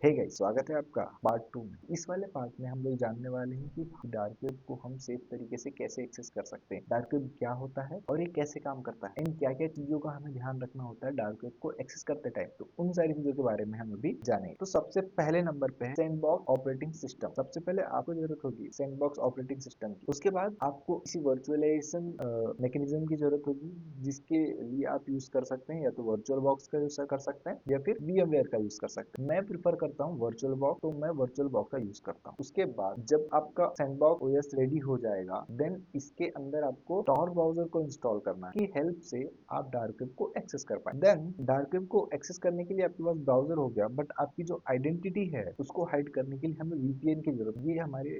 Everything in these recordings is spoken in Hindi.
हे गाइस, स्वागत है आपका पार्ट 2 में। इस वाले पार्ट में हम लोग जानने वाले हैं कि डार्क वेब को हम सेफ तरीके से कैसे एक्सेस कर सकते हैं, डार्क वेब क्या होता है और ये कैसे काम करता है, इन क्या क्या चीजों का हमें ध्यान रखना होता है डार्क वेब को एक्सेस करते टाइम। तो उन सारी चीजों के बारे में हम अभी जानेंगे। तो सबसे पहले नंबर पे है सैंडबॉक्स ऑपरेटिंग सिस्टम। सबसे पहले आपको जरूरत होगी सैंडबॉक्स ऑपरेटिंग सिस्टम की। उसके बाद आपको किसी वर्चुअलाइजेशन मैकेनिज्म की जरूरत होगी, जिसके लिए आप यूज कर सकते हैं या तो वर्चुअल बॉक्स का यूज कर सकते हैं या फिर VMware का यूज कर सकते हैं। मैं प्रिफर करता हूँ वर्चुअल बॉक्स, तो मैं वर्चुअल बॉक्स का यूज करता हूँ। उसके बाद जब आपका सैंडबॉक्स ओएस रेडी हो जाएगा, देन इसके अंदर आपको टॉर ब्राउजर को इंस्टॉल करना है, की हेल्प से आप डार्क वेब को एक्सेस कर पाए। देन डार्क वेब को एक्सेस करने के लिए आपके पास ब्राउजर हो गया, बट आपकी जो आइडेंटिटी है उसको हाइड करने के लिए हमें VPN की जरूरत है। ये हमारे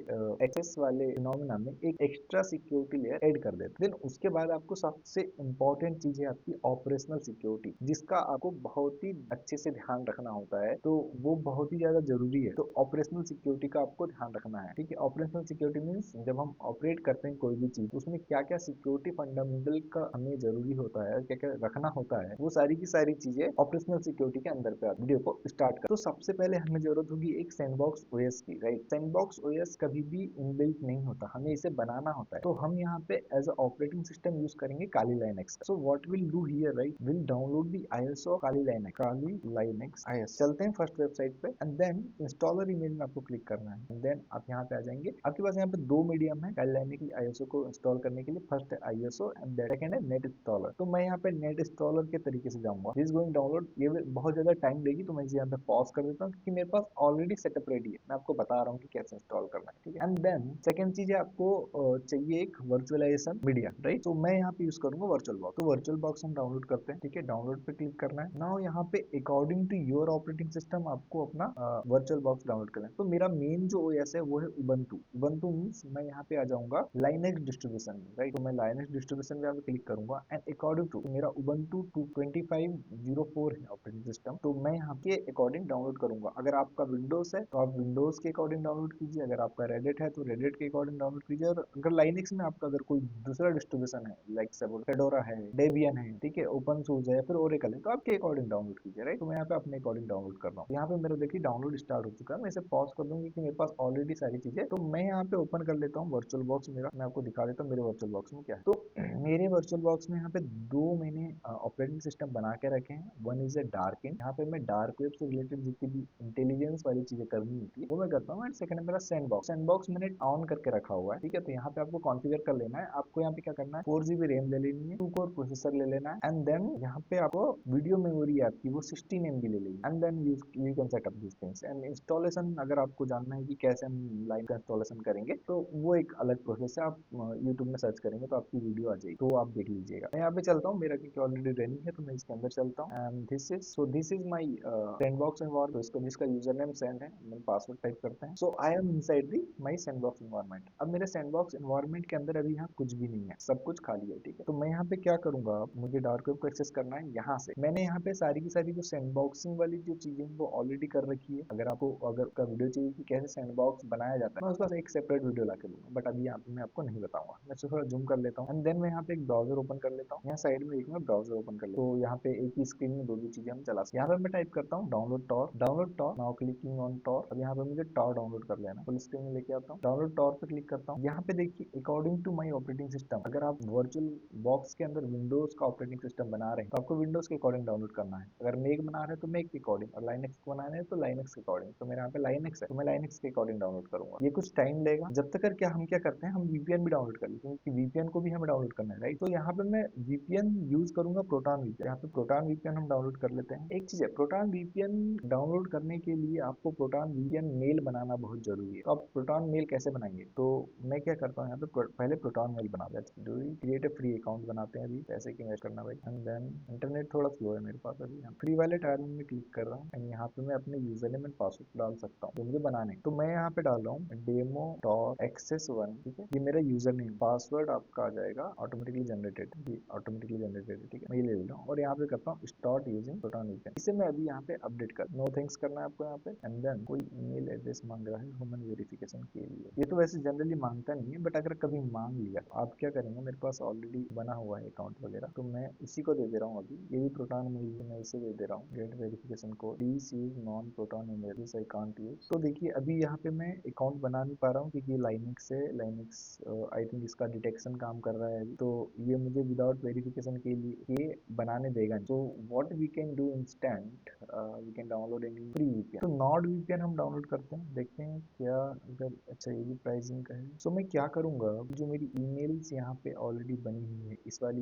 एक्सेस वाले फिनोमेना में एक एक्स्ट्रा सिक्योरिटी लेयर ऐड कर देते हैं। देन उसके बाद आपको सबसे इंपॉर्टेंट चीज है आपकी ऑपरेशनल सिक्योरिटी, जिसका आपको बहुत ही अच्छे से ध्यान रखना होता है। तो वो बहुत ही ज्यादा जरूरी है। तो ऑपरेशनल सिक्योरिटी का आपको ध्यान रखना है, ठीक है। ऑपरेशनल सिक्योरिटी मीन्स जब हम ऑपरेट करते हैं कोई भी चीज, उसमें क्या क्या सिक्योरिटी फंडामेंटल का हमें जरूरी होता है, क्या क्या रखना होता है, वो सारी की सारी चीजें ऑपरेशनल सिक्योरिटी के अंदर पे वीडियो को स्टार्ट कर। तो सबसे पहले हमें जरूरत होगी एक सैंडबॉक्स ओएस की, राइट। सैंडबॉक्स ओएस कभी भी इनबिल्ट नहीं होता, हमें इसे बनाना होता है। तो हम यहाँ पे as a operating system use करेंगे Kali Linux. So what will do here, right, will download the ISO Kali Linux, Kali Linux IS। चलते हैं फर्स्ट वेबसाइट पे एंड देन इंस्टॉलर इमेज में आपको क्लिक करना है एंड देन आप यहाँ पे आ जाएंगे। आपके पास यहाँ पे दो मीडियम है काली लाइनेक्स की ISO को इंस्टॉल करने के लिए। फर्स्ट है ISO एंड सेकंड है नेट इंस्टॉलर। तो मैं यहाँ पे नेट इंस्टॉलर के तरीके से जाऊंगा। दिस गोइंग डाउनलोड, ये बहुत ज्यादा टाइम लेगी, तो मैं इसे यहाँ पे पॉज कर देता हूँ क्योंकि मेरे पास ऑलरेडी सेटअप रेडी है। मैं आपको बता रहा हूँ कि कैसे इंस्टॉल करना है, ठीक है। एंड देन सेकंड चीज है, आपको चाहिए एक वर्चुअलाइजेशन मीडिया, राइट। तो मैं यहाँ पे यूज करूंगा वर्चुअल बॉक्स। तो वर्चुअल बॉक्स हम डाउनलोड करते हैं, ठीक है। डाउनलोड पे क्लिक करना है। नाउ यहाँ पे according to your operating system आपको अपना वर्चुअल बॉक्स डाउनलोड करना है। तो मेरा मेन जो OS है वो है उबंटू। उबंटू मीन्स मैं यहाँ पे आ जाऊंगा लाइनेक्स डिस्ट्रीब्यूशन में, राइट। तो मैं लाइनेक्स डिस्ट्रीब्यूशन में यहाँ पे क्लिक करूंगा एंड अकॉर्डिंग टू मेरा उबंटू 2504 है ऑपरेटिंग सिस्टम, तो मैं यहाँ के अकॉर्डिंग डाउनलोड करूंगा। अगर आपका विंडोज है तो आप विंडोज के अकॉर्डिंग डाउनलोड कीजिए, अगर आपका रेडिट है तो रेडिट के अकॉर्डिंग डाउनलोड कीजिए, और अगर लाइनेक्स में आपका अगर कोई दूसरा डिस्ट्रीब्यूशन है, लाइक फेडोरा है, डेबियन है, ठीक है, ओपन सोर्स है, फिर ओरेकल है, तो आपके अकॉर्डिंग डाउनलोड कीजिए, राइट। तो मैं यहाँ पे अपने अकॉर्डिंग डाउनलोड कर रहा हूँ। यहाँ पे मेरा देखिए डाउनलोड स्टार्ट हो चुका है। मैं इसे पॉज कर दूंगी कि मेरे पास ऑलरेडी सारी चीजें। तो मैं यहाँ पे ओपन कर लेता हूँ वर्चुअल बॉक्स मेरा। मैं आपको दिखा देता हूँ मेरे वर्चुअल बॉक्स में क्या है। तो मेरे वर्चुअल बॉक्स में यहाँ पे दो मैंने ऑपरेटिंग सिस्टम बना के रखे हैं। One is a dark in, यहाँ पे मैं डार्क वेब से रिलेटेड जितनी भी इंटेलिजेंस वाली चीजें करनी होती है वो मैं करता हूँ। एंड सेकंड है मेरा सैंड बॉक्स। सैंड बॉक्स मैंने ऑन करके रखा हुआ है, ठीक है। तो यहाँ पे आपको कॉन्फ़िगर कर लेना है। आपको यहाँ पे क्या करना है, 4 GB रैम ले लेनी है, 2 कोर प्रोसेसर ले लेना है, एंड देन यहाँ पे आपको वीडियो मेमोरी आपकी वो 16 MB ले लेनी है। And then you can set up this things. And installation अगर आपको जानना है कि कैसे हम लाइन का इंस्टॉलेशन करेंगे, तो वो एक अलग प्रोसेस है। आप यूट्यूब में सर्च करेंगे तो आपकी वीडियो आ जाएगी, तो आप देख लीजिएगा। मैं यहाँ पे चलता हूँ, मेरा क्योंकि ऑलरेडी रनिंग है तो मैं इसके अंदर चलता हूँ। And this is my sandbox environment. तो इसको जिसका यूजर नेम सैंड है, मैंने पासवर्ड टाइप करते हैं। So I am inside the my sandbox environment. अब मेरे सैंडबॉक्स एनवायरनमेंट के अंदर अभी यहाँ कुछ भी नहीं है, सब कुछ खाली है, ठीक है। तो मैं यहाँ पे क्या करूंगा, मुझे डार्क वेब को एक्सेस करना है। यहाँ से मैंने यहाँ पे सारी की सारी जो सैंडबॉक्सिंग वाली जो चीजें वो ऑलरेडी कर रखी है। अगर आपको अगर का वीडियो चाहिए कि कैसे सैंडबॉक्स बनाया जाता है, मैं उसका एक सेपरेट वीडियो ला के दूंगा, बट अभी यहाँ पे मैं आपको नहीं बताऊंगा। मैं थोड़ा जूम कर लेता हूँ एंड देन मैं यहाँ पे एक ब्राउजर ओपन कर लेता हूँ। यहाँ साइड में एक मैं ब्राउजर ओपन कर लेता हूँ। तो यहाँ पे एक ही स्क्रीन में दो दो चीजें हम चला सकते हैं। यहाँ पे मैं टाइप करता हूँ download Tor, download Tor. Now clicking on Tor. अब यहाँ पे मुझे टॉर डाउनलोड कर लेना। फुल स्क्रीन में लेके आता हूँ, डाउनलोड टॉर पे क्लिक करता हूँ। यहाँ पे देखिए according to my operating system, अगर आप वर्चुअल बॉक्स के अंदर विंडोज का ऑपरेटिंग सिस्टम बना रहे हैं तो आपको विंडोज के अकॉर्डिंग डाउनलोड करना है। अगर मैक बना रहे हैं तो मैक के अकॉर्डिंग, और लाइनक्स को बना रहे हैं तो लाइनक्स के अकॉर्डिंग। तो मेरे यहाँ पे लाइनक्स है तो मैं लाइनक्स के अकॉर्डिंग डाउनलोड करूंगा। ये कुछ टाइम लेगा, जब तक क्या हम क्या करते हैं, हम VPN भी डाउनलोड कर लेते हैं क्योंकि VPN को भी हमें डाउनलोड करना है, राइट। तो यहाँ पे मैं VPN यूज करूंगा, प्रोटॉन VPN। यहाँ पे प्रोटॉन VPN हम डाउनलोड कर लेते हैं। एक चीज है, प्रोटॉन VPN डाउनलोड करने के लिए आपको प्रोटॉन VPN मेल बनाना बहुत जरूरी है। तो आप प्रोटॉन मेल कैसे बनाएंगे, तो मैं क्या करता हूँ यहाँ पे पहले प्रोटॉन मेल बना लेते हैं। Do we create a free account बनाते हैं, अभी पैसे की इन्वेस्ट करना भाई। एंड देन इंटरनेट थोड़ा स्लो है मेरे पास अभी। फ्री वाले टायर में क्लिक कर रहा हूँ एंड यहाँ पे मैं अपने यूजर नेम एंड पासवर्ड डाल सकता हूँ जो मुझे बनाने। तो मैं यहाँ पे डाल रहा हूँ डेमो डॉट एक्सेस 1, ठीक है। ये मेरा यूजर नेम, पासवर्ड आपका आ जाएगा ऑटोमेटिकली जनरेटेड, ये ऑटोमेटिकली जनरेटेड है, ठीक है। मैं ये ले लेता हूँ और यहाँ पे करता हूँ स्टार्ट यूजिंग प्रोटॉन VPN। इसे मैं अभी यहाँ पे अपडेट कर, नो थैंक्स करना है आपको यहाँ पे। है एंड देन कोई ईमेल एड्रेस मांग रहा है ह्यूमन वेरिफिकेशन के लिए। ये तो वैसे जनरली मांगता नहीं है, बट अगर कभी मांग लिया तो आप क्या करेंगे, मेरे पास ऑलरेडी बना हुआ है अकाउंट वगैरह, तो मैं इसी को दे दे रहा हूँ अभी। ये भी प्रोटॉन मेल है, मैं इसे दे दे रहा हूँ get verification code please use non Proton email this I can't use. तो देखिए अभी यहाँ पे मैं अकाउंट बना नहीं पा रहा हूँ क्योंकि लाइनक्स है, लाइनक्स आई थिंक इसका डिटेक्शन काम कर रहा है अभी, तो ये मुझे विदाउट वेरिफिकेशन के लिए ये बनाने देगा। तो what we can do instant, we can download any free VPN. तो नॉर्ड वीपीएन हम डाउनलोड करते हैं, देखते हैं क्या अगर, अच्छा ये भी प्राइसिंग का है। सो मैं क्या करूंगा, जो मेरी ईमेल्स यहाँ पे ऑलरेडी बनी हुई है, इस वाली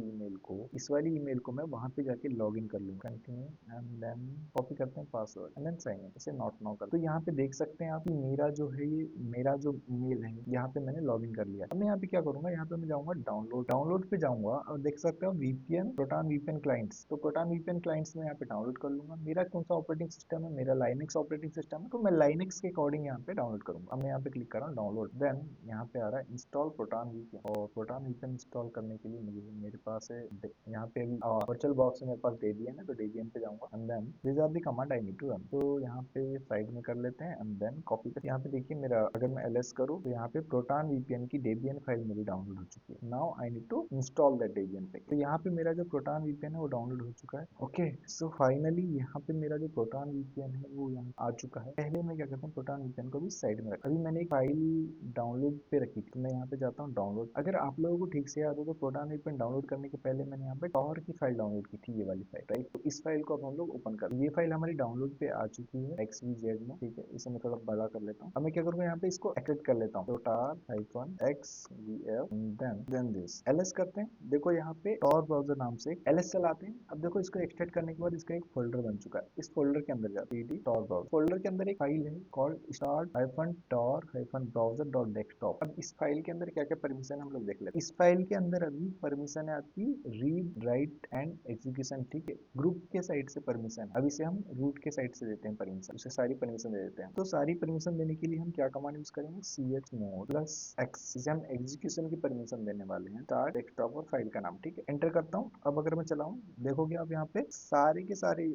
ईमेल को मैं वहां पे जाके लॉग इन कर लूंगा। कंटिन्यू एंड देन कॉपी करते हैं password and then sign in, इसे नॉट नाउ कर। तो यहाँ पे देख सकते हैं आप कि मेरा जो है ये मेरा जो ईमेल है यहाँ पे मैंने लॉग इन कर लिया। अब मैं यहाँ पे क्या करूंगा, यहाँ पे मैं जाऊंगा डाउनलोड पे जाऊंगा और देख सकते हो वीपीएन, प्रोटॉन वीपीएन क्लाइंट्स। तो प्रोटॉन वीपीएन क्लाइंट्स में यहाँ पे डाउनलोड कर लूंगा। मेरा कौन सा ऑपरेटिंग सिस्टम है, मेरा लाइनक्स ऑपरेटिंग सिस्टम है, तो मैं लाइनक्स के अकॉर्डिंग यहाँ पे डाउनलोड करूंगा। अब मैं यहाँ पे क्लिक कर रहा हूँ डाउनलोड, देन यहाँ पे आ रहा है इंस्टॉल प्रोटॉन वीपीएन। और प्रोटॉन वीपीएन इंस्टॉल करने के लिए मुझे मेरे पास है यहाँ पे अभी वर्चुअल बॉक्स में मेरे पास डेबियन है, तो डेबियन पे जाऊंगा and then this are the command I need to run. तो यहाँ पे साइड में कर लेते हैं एंड देन कॉपी कर। यहाँ पे देखिए मेरा अगर मैं एलएस करूँ तो यहाँ पे प्रोटॉन वीपीएन की डेबियन फाइल मेरी डाउनलोड हो चुकी है। Now I need to install that Debian file. तो यहाँ पे मेरा जो प्रोटॉन वीपीएन है वो डाउनलोड हो चुका है। ओके, सो फाइनली यहाँ पे मेरा जो प्रोटॉन वीपीएन है वो यहाँ आ चुका है। पहले मैं क्या करता हूँ, प्रोटॉन वीपीएन को भी साइड में रखा। अभी मैंने एक फाइल डाउनलोड पे रखी थी, तो मैं यहाँ पे जाता हूँ डाउनलोड। अगर आप लोगों को ठीक से याद हो तो प्रोटॉन वीपीएन डाउनलोड करने के पहले मैंने यहाँ पे टॉर की फाइल डाउनलोड की थी, ये वाली फाइल, राइट। तो इस फाइल को अब हम लोग ओपन कर, ये फाइल हमारी डाउनलोड पे आ चुकी है XVZ में, ठीक है। इसे मैं थोड़ा बड़ा कर लेता हूँ। अब मैं क्या करूँगा, यहाँ पे इसको एक्सेट कर लेता हूँ, तो tar-xvl देन दिस ls करते हैं। देखो यहाँ पे टॉर ब्राउजर नाम से एक ls चलाते हैं। अब देखो इसको एक्सट्रैक्ट करने के बाद इसका एक फोल्डर बन चुका है। इस फोल्डर के अंदर जाते हैं, टॉर ब्राउजर फोल्डर के अंदर एक फाइल है कॉल्ड start-tor-browser.desktop। अब इस फाइल के अंदर क्या क्या परमिशन हम लोग देख लेते हैं। इस फाइल के अंदर अभी परमिशन है आपकी रीड राइट एंड एग्जीक्यूशन, ठीक है। ग्रुप के साइड से परमिशन, अब इसे हम रूट के साइड से देते हैं परमिशन, उसे सारी परमिशन दे देते हैं। तो सारी परमिशन देने के लिए हम क्या कमांड यूज करेंगे, chmod प्लस x, इसे हम एग्जीक्यूशन की परमिशन देने वाले हैं, स्टार्ट डेस्कटॉप और फाइल का नाम, ठीक है। एंटर करता हूँ। अब अगर मैं चलाऊं, देखोगे आप यहाँ पे सारे के सारे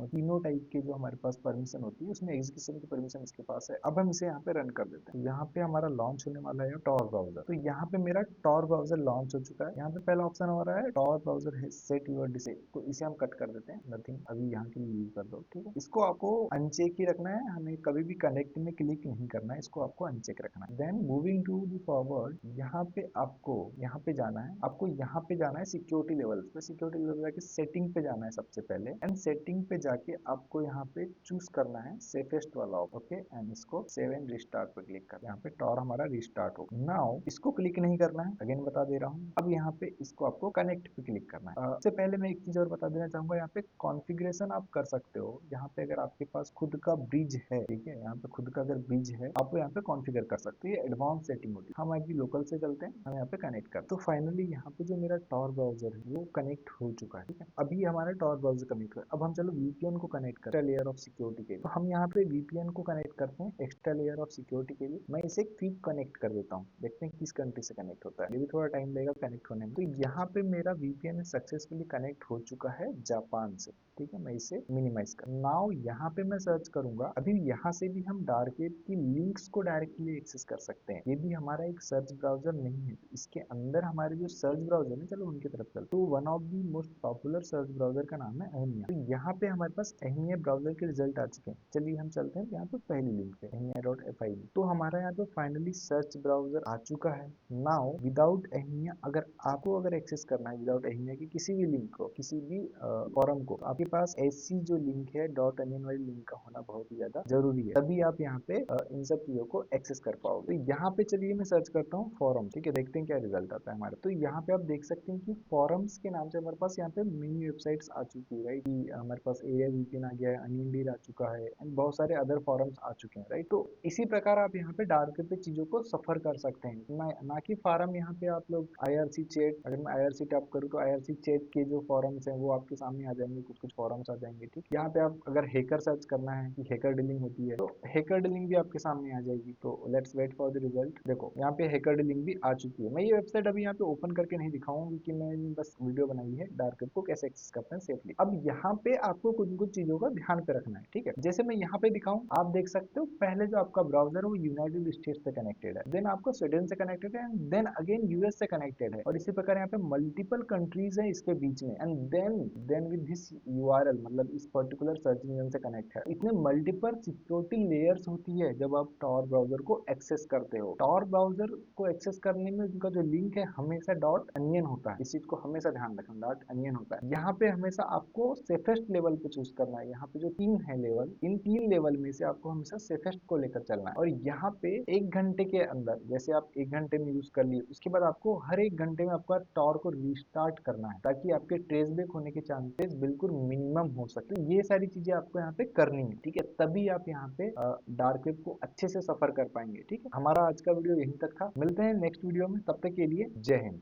तीनों टाइप के जो हमारे पास परमिशन होती है उसमें एग्जीक्यूशन की परमिशन इसके पास है। अब हम इसे यहाँ पे रन कर देते हैं। यहाँ पे हमारा लॉन्च होने वाला है टॉर ब्राउजर। तो यहाँ पे मेरा टॉर ब्राउजर लॉन्च हो चुका है। यहाँ पे पहला ऑप्शन हो रहा है टॉर ब्राउजर है सेट योर डिसे, तो इसे हम कट कर देते हैं, नथिंग अभी यहाँ के लिए यूज कर दो, ठीक है। इसको आपको अनचेक ही रखना है, हमें कभी भी कनेक्ट में क्लिक नहीं करना है, इसको आपको अनचेक रखना है। Then moving to the forward, यहाँ पे आपको यहाँ पे जाना है, आपको यहाँ पे जाना है सिक्योरिटी लेवल पे, सिक्योरिटी लेवल जाके सेटिंग पे जाना है सबसे पहले, एंड सेटिंग पे जाके आपको यहाँ पे चूज करना है सेफेस्ट वाला, ओके। एंड इसको सेव एंड रिस्टार्ट पे क्लिक कर, यहाँ पे टॉर हमारा रिस्टार्ट हो। नाउ इसको क्लिक नहीं करना है, अगेन बता दे रहा हूँ। अब यहाँ पे इसको आपको कनेक्ट पे क्लिक करना है। इससे पहले मैं एक चीज और बता देना चाहूंगा, यहाँ पे कॉन्फ़िगरेशन आप कर सकते हो। यहाँ पे अगर आपके पास खुद का ब्रिज है, ठीक है, यहाँ पे खुद का अगर ब्रिज है आप यहाँ पे कॉन्फ़िगर कर सकते हो, ये एडवांस सेटिंग होती है। हम अभी लोकल से चलते हैं, हम यहाँ पे कनेक्ट करते हैं। तो फाइनली यहाँ पे जो मेरा टॉर ब्राउजर है वो कनेक्ट हो चुका है, ठीक है। अभी हमारा टॉर ब्राउजर कनेक्ट है। अब हम चलो वीपीएन को कनेक्ट करते हैं लेयर ऑफ सिक्योरिटी के लिए। तो हम यहाँ पे वीपीएन को कनेक्ट करते हैं एक्स्ट्रा लेयर ऑफ सिक्योरिटी के लिए। मैं इसे क्विक कनेक्ट कर देता हूँ, देखते हैं किस कंट्री से कनेक्ट होता है, ये भी थोड़ा टाइम लगेगा कनेक्ट होने में। तो यहाँ पे मेरा वीपीएन सक्सेसफुली कनेक्ट हो चुका है जापान से, ठीक है। मैं इसे मिनिमाइज कर, नाउ यहाँ पे मैं सर्च करूंगा। अभी यहाँ से भी हम डार्क वेब की लिंक्स को डायरेक्टली एक्सेस कर सकते हैं। ये भी हमारा एक सर्च ब्राउजर नहीं है, इसके अंदर हमारे जो सर्च ब्राउजर है, चलो उनकी तरफ चलते। तो one of the most popular search browser का नाम है एहमिया। तो यहाँ पे हमारे पास एहमिया ब्राउजर के रिजल्ट आ चुके हैं। चलिए हम चलते हैं यहाँ पे पहली लिंक पे ehmia.fi। तो हमारा यहाँ पे फाइनली सर्च ब्राउजर आ चुका है। नाउ विदाउट एहमिया अगर आपको अगर एक्सेस करना है विदाउट एहमिया की किसी भी लिंक को, किसी भी फॉरम को, आपके पास ऐसी जो लिंक है .onion वाली लिंक का होना बहुत ही ज्यादा जरूरी है, तभी आप यहाँ पे इन सब चीजों को एक्सेस कर पाओगे। तो यहाँ पे चलिए मैं सर्च करता हूँ फॉरम, ठीक है, देखते हैं क्या रिजल्ट आता है हमारा। तो यहाँ पे आप देख सकते हैं कि फॉरम्स के नाम से हमारे पास यहाँ पे मेनी वेबसाइट्स आ चुकी है, राइट। हमारे पास एरिया वीपीएन आ गया है, अनियन आ चुका है, एंड बहुत सारे अदर फॉरम्स आ चुके हैं, राइट। तो इसी प्रकार आप यहाँ पे डार्क वेब पे चीजों को सफर कर सकते हैं, ना कि फॉरम। यहाँ पे आप लोग IRC चैट, अगर मैं IRC टैप करूँ तो IRC चैट के जो फॉरम्स हैं वो आपके सामने आ जाएंगे, कुछ कुछ फॉरम्स आ जाएंगे, ठीक। यहाँ पे आप अगर हैकर सर्च करना है कि हैकर डीलिंग होती है तो हैकर डीलिंग भी आपके सामने आ जाएगी। तो let's wait for the result. देखो यहाँ पे हैकर डीलिंग भी आ चुकी है। मैं ये वेबसाइट अभी यहाँ पे ओपन करके नहीं दिखाऊंगा क्योंकि मैंने बस वीडियो बनाई है डार्क वेब को कैसे एक्सेस करते हैं सेफली। अब यहाँ पे आपको कुछ कुछ चीजों का ध्यान पे रखना है, ठीक है। जैसे मैं यहाँ पे दिखाऊं, आप देख सकते हो पहले जो आपका ब्राउजर है वो यूनाइटेड स्टेट्स से कनेक्टेड है, देन आपका स्वीडन से कनेक्टेड है, एंड देन अगेन यूएस से कनेक्टेड है, और इसी प्रकार यहाँ पे मल्टीपल कंट्रीज है इसके बीच में, and then with this URL मतलब इस पर्टिकुलर सर्च इंजन से कनेक्ट है। इतने मल्टीपल सिक्योरिटी लेयर्स होती है जब आप टॉर ब्राउजर को एक्सेस करते हो। टॉर ब्राउजर को एक्सेस करने में उनका जो लिंक है हमेशा डॉट अनियन होता है, इस चीज को हमेशा ध्यान रखना, डॉट अनियन होता है। यहाँ पे हमेशा आपको सेफेस्ट लेवल पे चूज करना है। यहाँ पे जो 3 है लेवल, इन 3 लेवल में से आपको हमेशा सेफेस्ट को लेकर चलना है, और यहाँ पे 1 घंटे के अंदर, जैसे आप 1 घंटे में यूज कर लिए, उसके बाद आपको हर 1 घंटे में आपका टॉर को रिस्टार्ट करना है, ताकि आपके ट्रेस बैक होने के चांसेस बिल्कुल मिनिमम हो सके। तो ये सारी चीजें आपको यहाँ पे करनी है, ठीक है, तभी आप यहाँ पे डार्क वेब को अच्छे से सफर कर पाएंगे। ठीक है, हमारा आज का वीडियो यहीं तक था, मिलते हैं नेक्स्ट वीडियो में, तब तक के लिए जय हिंद।